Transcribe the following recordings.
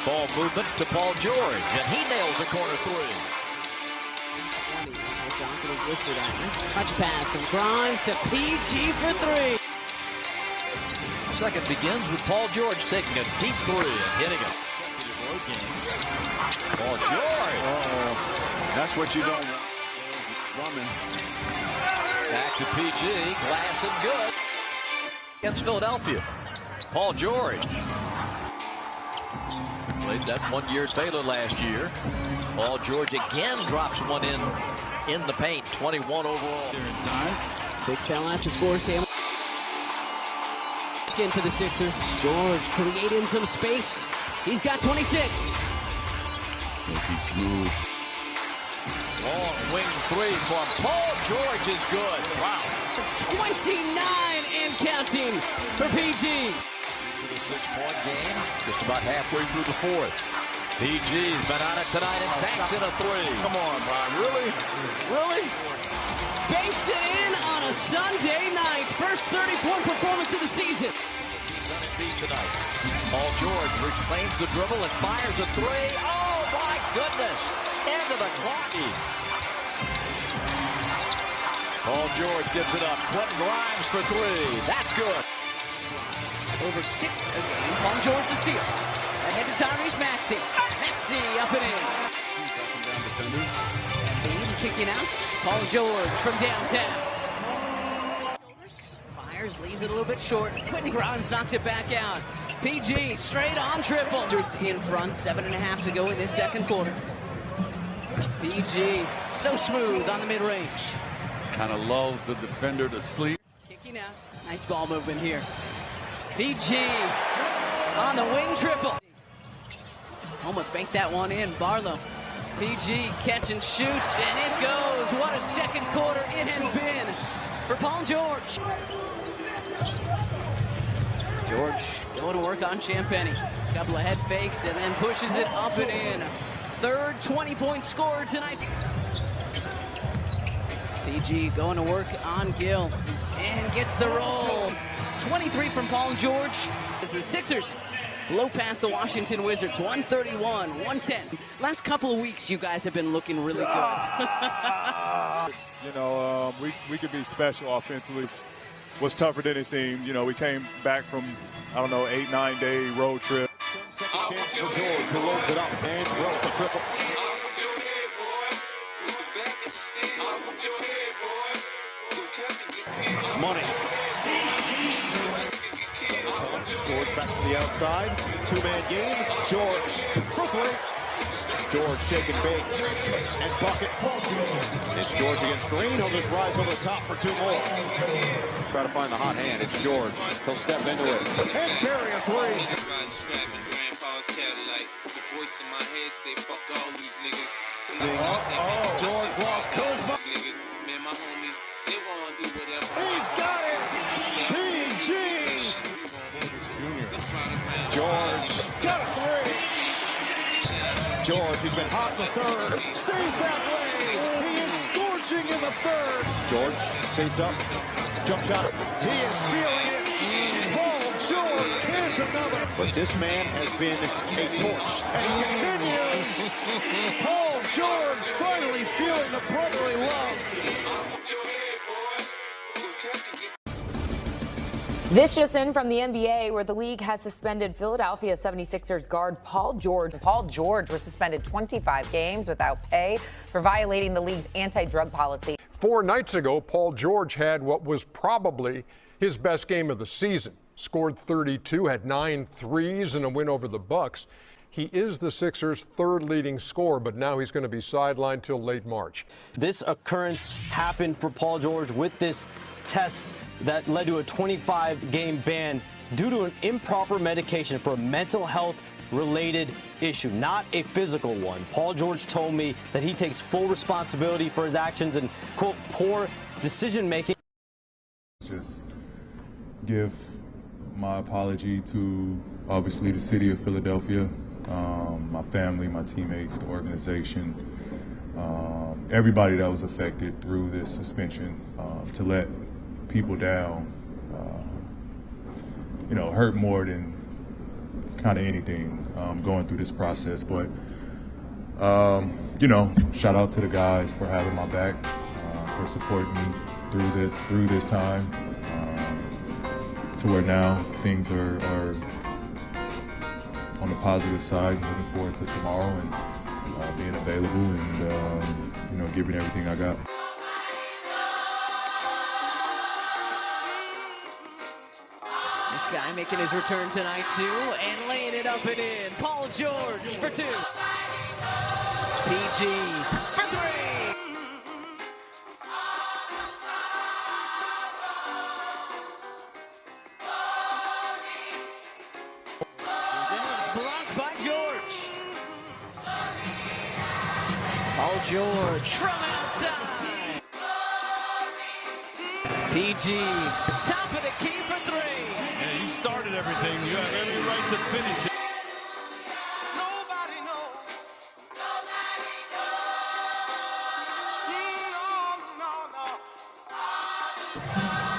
Ball movement to Paul George, and he nails a corner three. Johnson is listed at nice touch pass from Grimes to PG for three. Second begins with Paul George taking a deep three and hitting it. Paul George. That's what you don't want. Drummond. Back to PG, glass and good. Against Philadelphia. Paul George. Played that 1 year at Baylor last year. Paul George again drops one in the paint. 21 overall. Big foul after score, Sam. In for the Sixers. George creating some space. He's got 26. Silky smooth. Long wing three from Paul George is good. Wow. 29 and counting for PG. To the 6-point game, just about halfway through the fourth. PG's been on it tonight and banks in a three. Come on, Brian. Really? Really? Banks it in on a Sunday night. First 30-point performance of the season. Team's on its feet tonight. Paul George reclaims the dribble and fires a three. Oh my goodness! End of the clock. Paul George gives it up. Quentin Grimes for three. That's good. Over 6 a game. Paul George to steal. Ahead to Tyrese Maxey. Maxey up and in. Embiid kicking out. Paul George from downtown. Fires, leaves it a little bit short. Quentin Grimes knocks it back out. PG straight on triple. In front, 7.5 to go in this second quarter. PG so smooth on the mid-range. Kind of lulls the defender to sleep. Kicking out. Nice ball movement here. PG on the wing triple. Almost banked that one in. Barlow. PG catch and shoots, and it goes. What a second quarter it has been for Paul George. George going to work on Champagny. Couple of head fakes and then pushes it up and in. Third 20-point scorer tonight. PG going to work on Gill and gets the roll. 23 from Paul George as the Sixers blow past the Washington Wizards. 131-110. Last couple of weeks, you guys have been looking really good. You know, we could be special offensively. What's tougher than it seemed. You know, we came back from, I don't know, 8-9 day road trip. Second chance for George, who loads it up and drills the triple. Money. George back to the outside. Two-man game. George for three. George shake and bake and bucket. It's George against Green. He'll just rise over the top for two more. Try to find the hot hand. It's George. He'll step into it and carry a three. The voice in my head say fuck all these niggas. George lost Kuzma. Niggas, man, my homies, they wanna do whatever. He's got it. PG. George got a three. George, he's been hot in the third. Stays that way. He is scorching in the third. George, face up. Jump shot. He is feeling it. Paul George can't another. But this man has been a torch. And he continues. Paul George finally feeling the brotherly love. This just in from the NBA, where the league has suspended Philadelphia 76ers guard Paul George. Paul George was suspended 25 games without pay for violating the league's anti-drug policy. 4 nights ago, Paul George had what was probably his best game of the season. Scored 32, had 9 threes in a win over the Bucks. He is the Sixers' third leading scorer, but now he's going to be sidelined till late March. This occurrence happened for Paul George with this test that led to a 25-game ban due to an improper medication for a mental health related issue, not a physical one. Paul George told me that he takes full responsibility for his actions and, quote, poor decision making. Just give my apology to, obviously, the city of Philadelphia, my family, my teammates, the organization, everybody that was affected through this suspension. To let people down, hurt more than kind of anything going through this process. But you know, shout out to the guys for having my back, for supporting me through this time, to where now things are on the positive side. Looking forward to tomorrow and being available and you know, giving everything I got. This guy making his return tonight too, and laying it up and in. Paul George for two. PG for three. It's blocked by George. Paul George from outside. PG, top of the key for three. Yeah, you started everything. You have every right to finish it.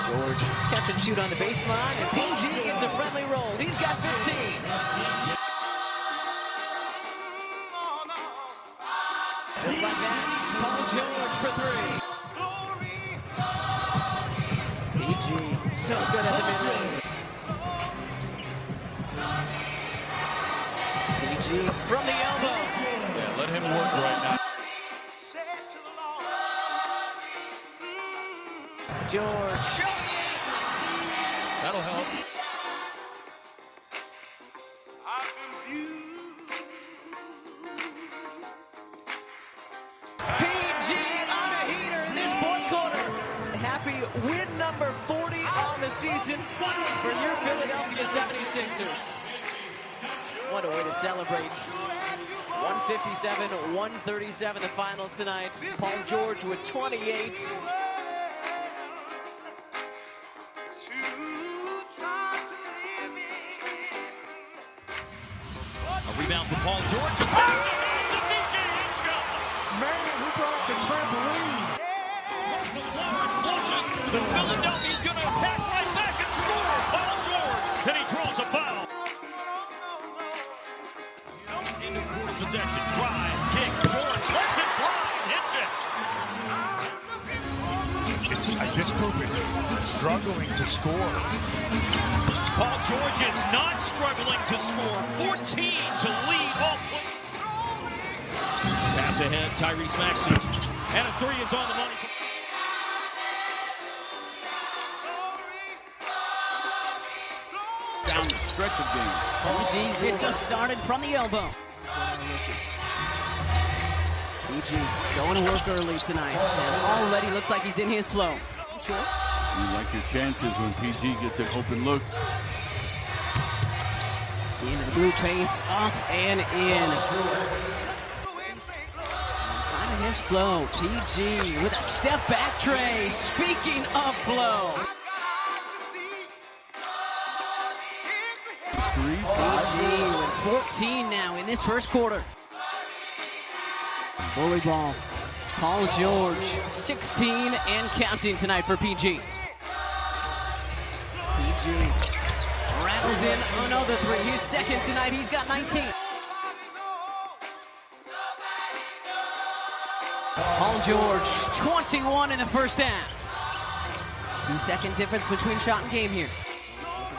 George catch and shoot on the baseline, and PG gets a friendly roll. He's got 15. Just like that, Paul George for three. PG, so good at the mid-range. PG from the elbow. Yeah, let him work right now. George. That'll help. PG on a heater in this fourth quarter. Happy win number 40 on the season for your Philadelphia 76ers. What a way to celebrate. 157-137 the final tonight. Paul George with 28. A rebound from Paul George. Man, who brought up the trampoline? The Philadelphia's going to attack right back and score. Paul George. Then he draws a foul. Into possession. Drive. Kick. George lets it fly. Hits it. I just Cooper struggling to score. Paul George is not struggling to score. 14 to lead off. Pass ahead. Tyrese Maxey. And a three is on the money. Down the stretch of game. PG gets us started from the elbow. PG going to work early tonight, and already looks like he's in his flow. Sure. You like your chances when PG gets an open look. Into the blue paint, up and in. Finding his flow. PG with a step back tray. Speaking of flow. PG with 14 now in this first quarter. Bully ball. Paul George, 16 and counting tonight for PG. PG rattles in another three. His second tonight. He's got 19. Paul George, 21 in the first half. 2-second difference between shot and game here.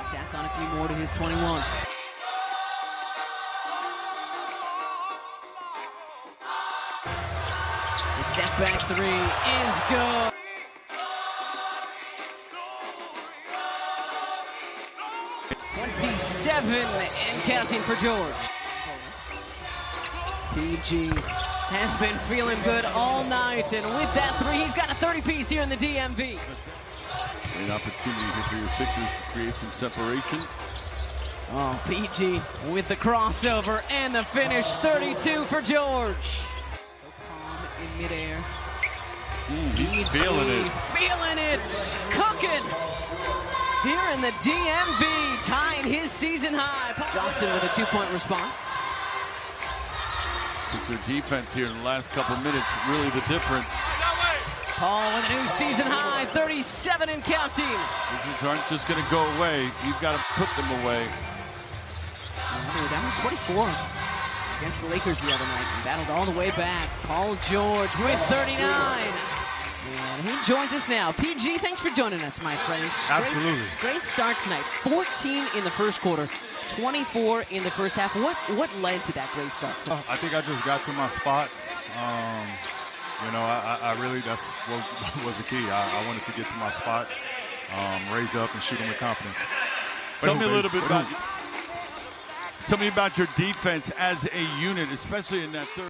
Tack on a few more to his 21. The step back three is good. .27 and counting for George. PG has been feeling good all night, and with that three, he's got a 30-piece here in the DMV. Great opportunity here for your Sixers to create some separation. Oh, PG with the crossover and the finish, 32 for George. So calm in midair. He's feeling it. Feeling it, cooking. Here in the DMV, tying his season high. Johnson with a two-point response. Sixer defense here in the last couple minutes, really the difference. Paul with a new season high, 37 and counting. Sixers aren't just going to go away. You've got to put them away. They were down 24 against the Lakers the other night and battled all the way back. Paul George with 39. And he joins us now. PG, thanks for joining us, my friends. Absolutely. Great start tonight. 14 in the first quarter, 24 in the first half. What led to that great start? I think I just got to my spots. I really, that's what was the key. I wanted to get to my spots, raise up and shoot them with confidence. Tell me a little bit about your defense as a unit, especially in that third.